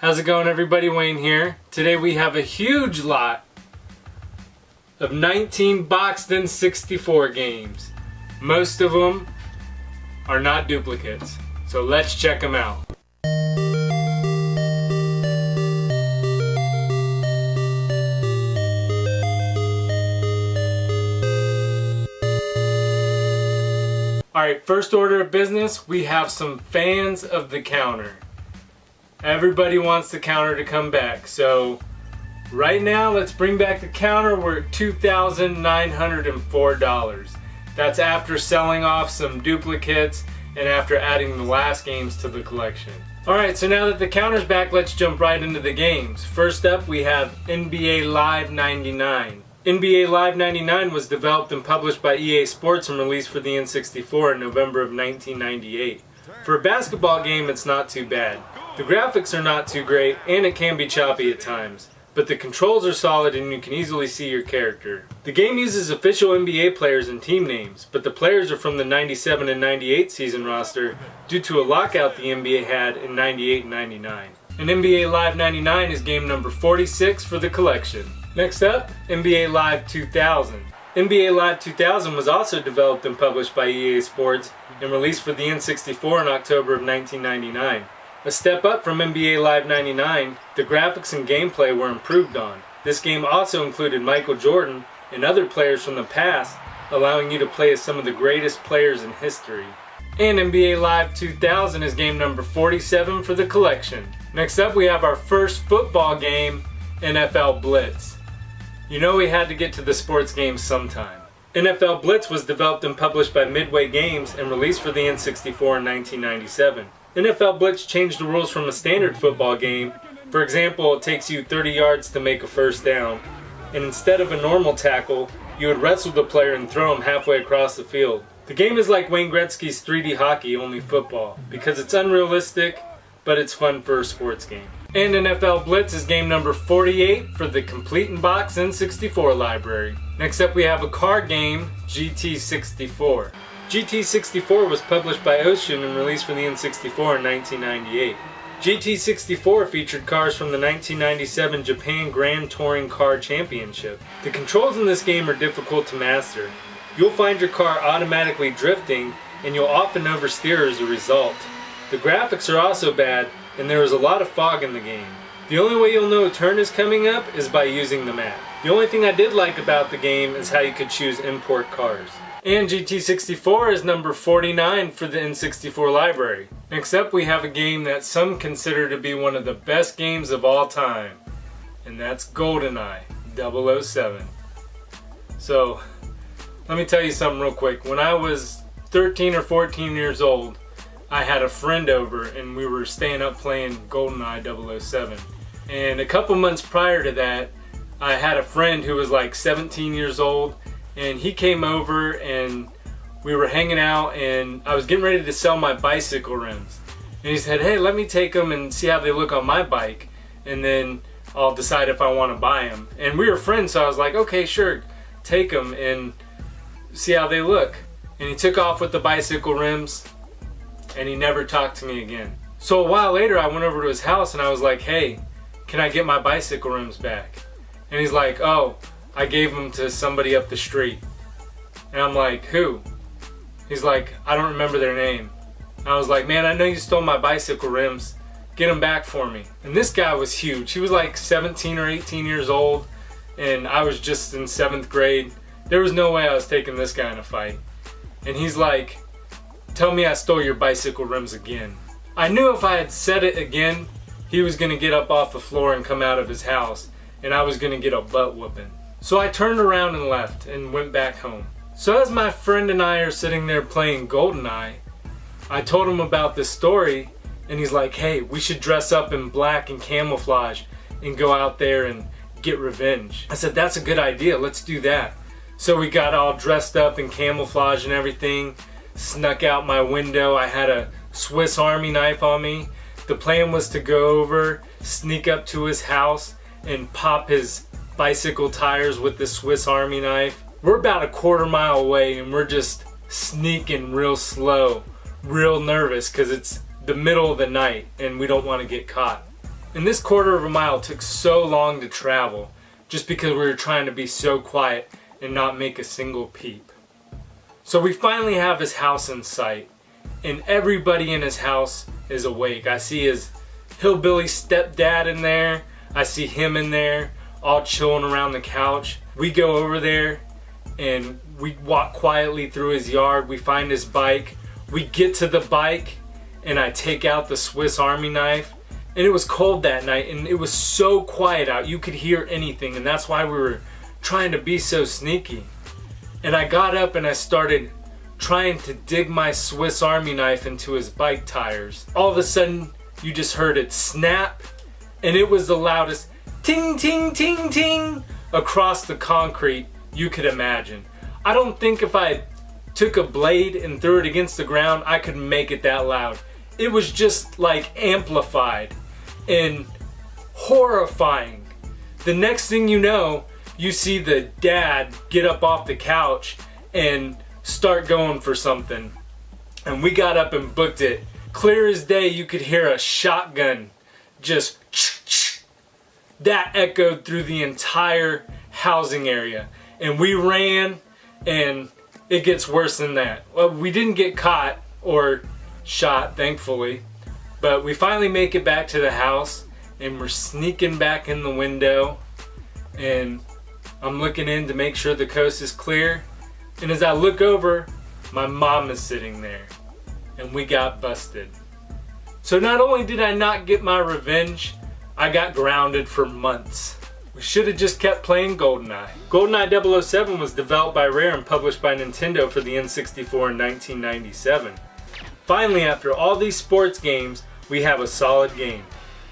How's it going, everybody? Wayne here. Today we have a huge lot of 19 boxed N64 games. Most of them are not duplicates, so let's check them out. Alright, first order of business, we have some fans of the counter. Everybody wants the counter to come back, so right now let's bring back the counter. We're at $2,904. That's after selling off some duplicates and after adding the last games to the collection. Alright, so now that the counter's back, let's jump right into the games. First up, we have NBA Live 99. NBA Live 99 was developed and published by EA Sports and released for the N64 in November of 1998. For a basketball game, it's not too bad. The graphics are not too great, and it can be choppy at times, but the controls are solid and you can easily see your character. The game uses official NBA players and team names, but the players are from the 97 and 98 season roster due to a lockout the NBA had in 98 and 99. And NBA Live 99 is game number 46 for the collection. Next up, NBA Live 2000. NBA Live 2000 was also developed and published by EA Sports and released for the N64 in October of 1999. A step up from NBA Live 99, the graphics and gameplay were improved on. This game also included Michael Jordan and other players from the past, allowing you to play as some of the greatest players in history. And NBA Live 2000 is game number 47 for the collection. Next up, we have our first football game, NFL Blitz. You know we had to get to the sports games sometime. NFL Blitz was developed and published by Midway Games and released for the N64 in 1997. NFL Blitz changed the rules from a standard football game. For example, it takes you 30 yards to make a first down, and instead of a normal tackle, you would wrestle the player and throw him halfway across the field. The game is like Wayne Gretzky's 3D hockey, only football, because it's unrealistic, but it's fun for a sports game. And NFL Blitz is game number 48 for the Complete in Box N64 library. Next up we have a car game, GT64. GT64 was published by Ocean and released for the N64 in 1998. GT64 featured cars from the 1997 Japan Grand Touring Car Championship. The controls in this game are difficult to master. You'll find your car automatically drifting and you'll often oversteer as a result. The graphics are also bad and there is a lot of fog in the game. The only way you'll know a turn is coming up is by using the map. The only thing I did like about the game is how you could choose import cars. And GT64 is number 49 for the N64 library. Next up we have a game that some consider to be one of the best games of all time, and that's GoldenEye 007. So let me tell you something real quick. When I was 13 or 14 years old, I had a friend over and we were staying up playing GoldenEye 007. And a couple months prior to that, I had a friend who was like 17 years old, and he came over and we were hanging out and I was getting ready to sell my bicycle rims. And he said, hey, let me take them and see how they look on my bike, and then I'll decide if I want to buy them. And we were friends, so I was like, okay, sure, take them and see how they look. And he took off with the bicycle rims and he never talked to me again. So a while later I went over to his house and I was like, hey, can I get my bicycle rims back? And he's like, oh, I gave them to somebody up the street. And I'm like, who? He's like, I don't remember their name. And I was like, man, I know you stole my bicycle rims. Get them back for me. And this guy was huge. He was like 17 or 18 years old, and I was just in 7th grade. There was no way I was taking this guy in a fight. And he's like, tell me I stole your bicycle rims again. I knew if I had said it again, he was gonna get up off the floor and come out of his house, and I was gonna get a butt whooping. So I turned around and left and went back home. So as my friend and I are sitting there playing GoldenEye, I told him about this story, and he's like, hey, we should dress up in black and camouflage and go out there and get revenge. I said, that's a good idea, let's do that. So we got all dressed up in camouflage and everything, snuck out my window. I had a Swiss Army knife on me. The plan was to go over, sneak up to his house, and pop his bicycle tires with the Swiss Army knife. We're about a quarter mile away and we're just sneaking real slow, real nervous because it's the middle of the night and we don't want to get caught. And this quarter of a mile took so long to travel just because we were trying to be so quiet and not make a single peep. So we finally have his house in sight, and everybody in his house is awake. I see his hillbilly stepdad in there. I see him in there, all chilling around the couch. We go over there and we walk quietly through his yard. We find his bike. We get to the bike and I take out the Swiss Army knife. And it was cold that night and it was so quiet out. You could hear anything, and that's why we were trying to be so sneaky. And I got up and I started trying to dig my Swiss Army knife into his bike tires. All of a sudden, you just heard it snap, and it was the loudest ting ting ting ting across the concrete you could imagine. I don't think if I took a blade and threw it against the ground, I could make it that loud. It was just like amplified and horrifying. The next thing you know, you see the dad get up off the couch and start going for something. And we got up and booked it. Clear as day, you could hear a shotgun just that echoed through the entire housing area. And we ran, and it gets worse than that. Well, we didn't get caught or shot, thankfully, but we finally make it back to the house, and we're sneaking back in the window, and I'm looking in to make sure the coast is clear, and as I look over, my mom is sitting there, and we got busted. So not only did I not get my revenge, I got grounded for months. We should have just kept playing GoldenEye. GoldenEye 007 was developed by Rare and published by Nintendo for the N64 in 1997. Finally, after all these sports games, we have a solid game.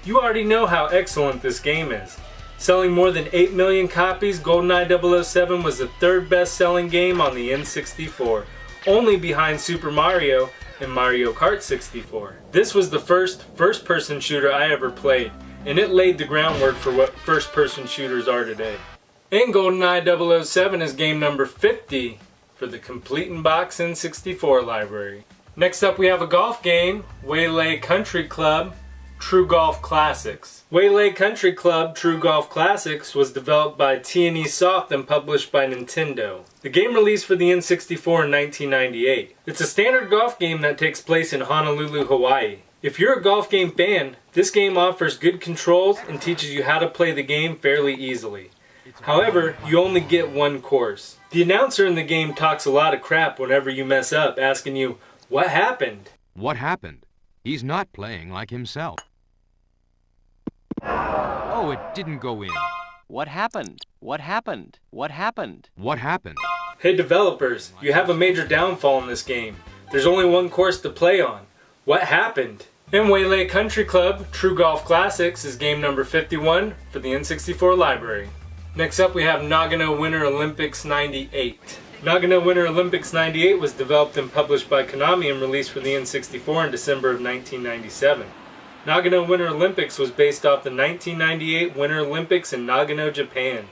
You already know how excellent this game is. Selling more than 8 million copies, GoldenEye 007 was the third best-selling game on the N64, only behind Super Mario and Mario Kart 64. This was the first-person shooter I ever played, and it laid the groundwork for what first-person shooters are today. And GoldenEye 007 is game number 50 for the Complete in Box N64 library. Next up we have a golf game, Waylay Country Club True Golf Classics. Waylay Country Club True Golf Classics was developed by T&E Soft and published by Nintendo. The game released for the N64 in 1998. It's a standard golf game that takes place in Honolulu, Hawaii. If you're a golf game fan, this game offers good controls and teaches you how to play the game fairly easily. However, you only get one course. The announcer in the game talks a lot of crap whenever you mess up, asking you, "What happened?" What happened? He's not playing like himself. Oh, it didn't go in. What happened? What happened? What happened? What happened? Hey developers, you have a major downfall in this game. There's only one course to play on. What happened? And Waylay Country Club True Golf Classics is game number 51 for the N64 library. Next up we have Nagano Winter Olympics 98. Nagano Winter Olympics 98 was developed and published by Konami and released for the N64 in December of 1997. Nagano Winter Olympics was based off the 1998 Winter Olympics in Nagano, Japan.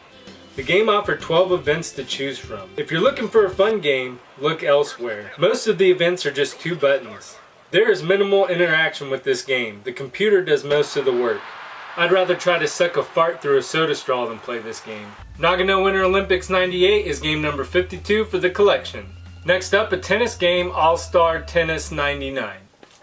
The game offered 12 events to choose from. If you're looking for a fun game, look elsewhere. Most of the events are just 2 buttons. There is minimal interaction with this game. The computer does most of the work. I'd rather try to suck a fart through a soda straw than play this game. Nagano Winter Olympics 98 is game number 52 for the collection. Next up, a tennis game, All-Star Tennis 99.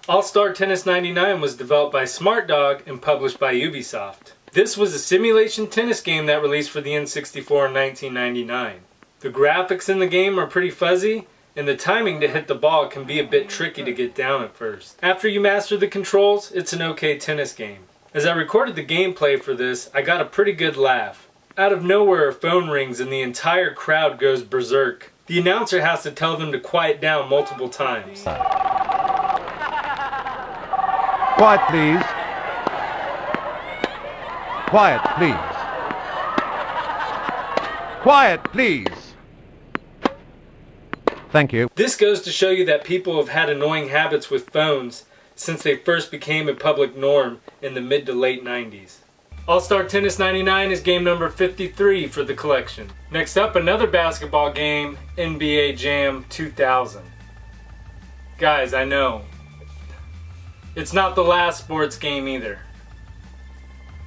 All-Star Tennis 99 was developed by Smart Dog and published by Ubisoft. This was a simulation tennis game that released for the N64 in 1999. The graphics in the game are pretty fuzzy, and the timing to hit the ball can be a bit tricky to get down at first. After you master the controls, it's an okay tennis game. As I recorded the gameplay for this, I got a pretty good laugh. Out of nowhere, a phone rings and the entire crowd goes berserk. The announcer has to tell them to quiet down multiple times. Quiet, please. Quiet, please. Quiet, please. Thank you. This goes to show you that people have had annoying habits with phones since they first became a public norm in the mid to late 90s. All-Star Tennis 99 is game number 53 for the collection. Next up, another basketball game, NBA Jam 2000. Guys, I know, it's not the last sports game either.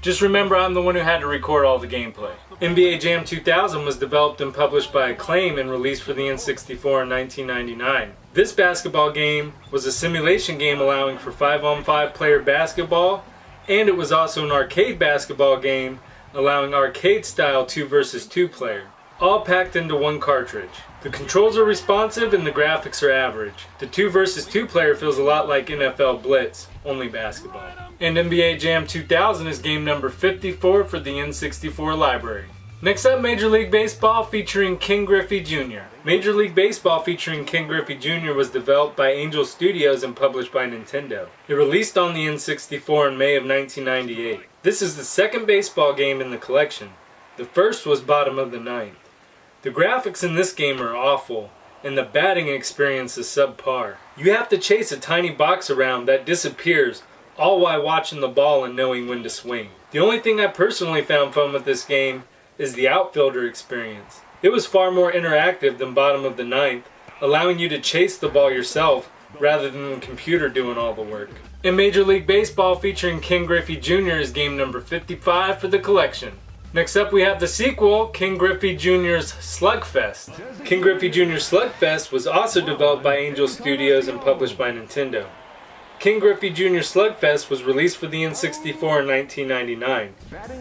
Just remember, I'm the one who had to record all the gameplay. NBA Jam 2000 was developed and published by Acclaim and released for the N64 in 1999. This basketball game was a simulation game allowing for 5-on-5 player basketball, and it was also an arcade basketball game allowing arcade-style 2 versus 2 player, all packed into one cartridge. The controls are responsive and the graphics are average. The 2 versus 2 player feels a lot like NFL Blitz, only basketball. And NBA Jam 2000 is game number 54 for the N64 library. Next up, Major League Baseball featuring Ken Griffey Jr. Major League Baseball featuring Ken Griffey Jr. was developed by Angel Studios and published by Nintendo. It released on the N64 in May of 1998. This is the second baseball game in the collection. The first was bottom of the ninth. The graphics in this game are awful, and the batting experience is subpar. You have to chase a tiny box around that disappears, all while watching the ball and knowing when to swing. The only thing I personally found fun with this game is the outfielder experience. It was far more interactive than bottom of the ninth, allowing you to chase the ball yourself rather than the computer doing all the work. In Major League Baseball featuring Ken Griffey Jr. is game number 55 for the collection. Next up we have the sequel, Ken Griffey Jr.'s Slugfest. Ken Griffey Jr.'s Slugfest was also developed by Angel Studios and published by Nintendo. Ken Griffey Jr. Slugfest was released for the N64 in 1999.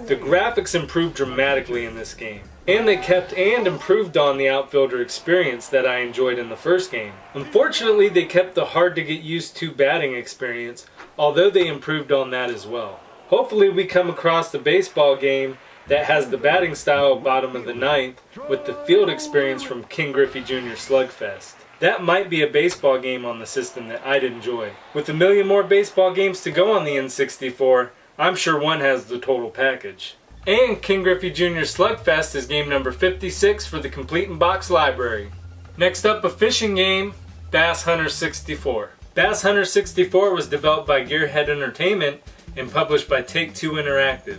The graphics improved dramatically in this game, and they kept and improved on the outfielder experience that I enjoyed in the first game. Unfortunately, they kept the hard to get used to batting experience, although they improved on that as well. Hopefully we come across the baseball game that has the batting style of bottom of the ninth with the field experience from Ken Griffey Jr. Slugfest. That might be a baseball game on the system that I'd enjoy. With a million more baseball games to go on the N64, I'm sure one has the total package. And Ken Griffey Jr. Slugfest is game number 56 for the Complete in Box library. Next up, a fishing game, Bass Hunter 64. Bass Hunter 64 was developed by Gearhead Entertainment and published by Take-Two Interactive.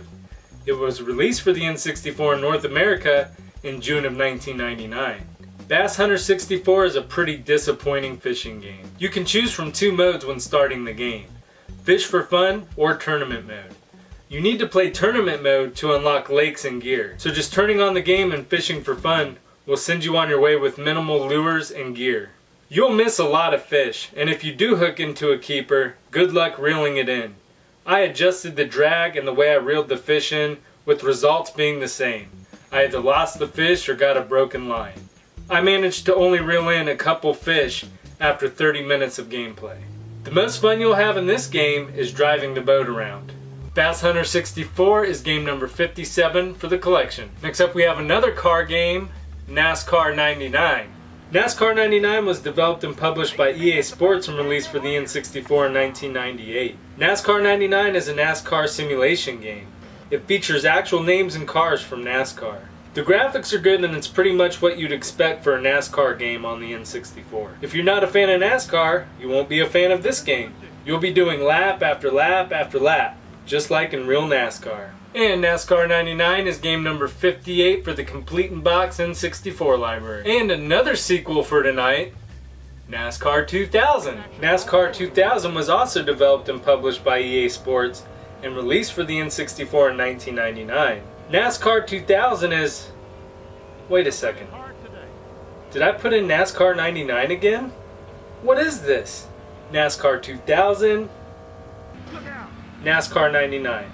It was released for the N64 in North America in June of 1999. Bass Hunter 64 is a pretty disappointing fishing game. You can choose from 2 modes when starting the game: Fish for Fun or Tournament Mode. You need to play Tournament Mode to unlock lakes and gear, so just turning on the game and fishing for fun will send you on your way with minimal lures and gear. You'll miss a lot of fish, and if you do hook into a keeper, good luck reeling it in. I adjusted the drag and the way I reeled the fish in, with results being the same. I either lost the fish or got a broken line. I managed to only reel in a couple fish after 30 minutes of gameplay. The most fun you'll have in this game is driving the boat around. Bass Hunter 64 is game number 57 for the collection. Next up we have another car game, NASCAR 99. NASCAR 99 was developed and published by EA Sports and released for the N64 in 1998. NASCAR 99 is a NASCAR simulation game. It features actual names and cars from NASCAR. The graphics are good and it's pretty much what you'd expect for a NASCAR game on the N64. If you're not a fan of NASCAR, you won't be a fan of this game. You'll be doing lap after lap after lap, just like in real NASCAR. And NASCAR 99 is game number 58 for the Complete in Box N64 library. And another sequel for tonight, NASCAR 2000. NASCAR 2000 was also developed and published by EA Sports and released for the N64 in 1999. NASCAR 2000 is... Wait a second. Did I put in NASCAR 99 again? What is this? NASCAR 2000, NASCAR 99.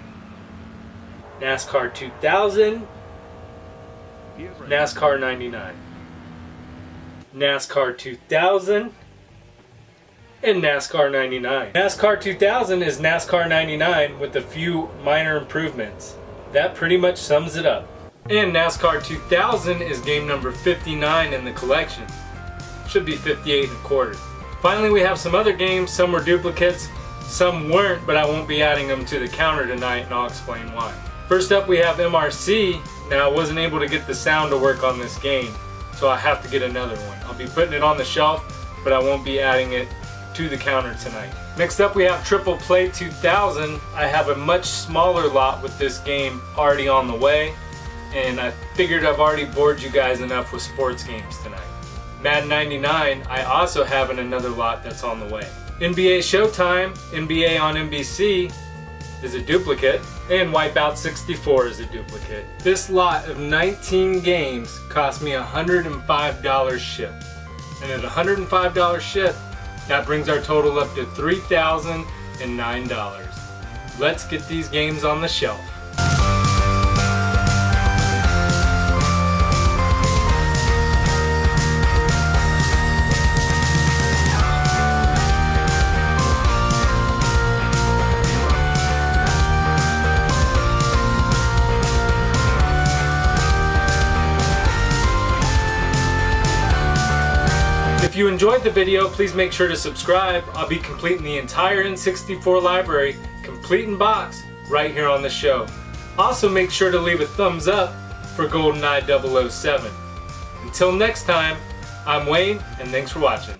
NASCAR 2000, NASCAR 99. NASCAR 2000, and NASCAR 99. NASCAR 2000 is NASCAR 99 with a few minor improvements. That pretty much sums it up. And NASCAR 2000 is game number 59 in the collection. Should be 58 and a quarter. Finally, we have some other games. Some were duplicates, some weren't, but I won't be adding them to the counter tonight, and I'll explain why. First up, we have MRC. Now, I wasn't able to get the sound to work on this game, so I have to get another one. I'll be putting it on the shelf, but I won't be adding it to the counter tonight. Next up we have Triple Play 2000. I have a much smaller lot with this game already on the way, and I figured I've already bored you guys enough with sports games tonight. Madden 99, I also have in another lot that's on the way. NBA Showtime, NBA on NBC, is a duplicate, and Wipeout 64 is a duplicate. This lot of 19 games cost me $105 shipped. And at $105 shipped, that brings our total up to $3,009. Let's get these games on the shelf. If you enjoyed the video, please make sure to subscribe. I'll be completing the entire N64 library, complete in box, right here on the show. Also make sure to leave a thumbs up for GoldenEye 007. Until next time, I'm Wayne, and thanks for watching.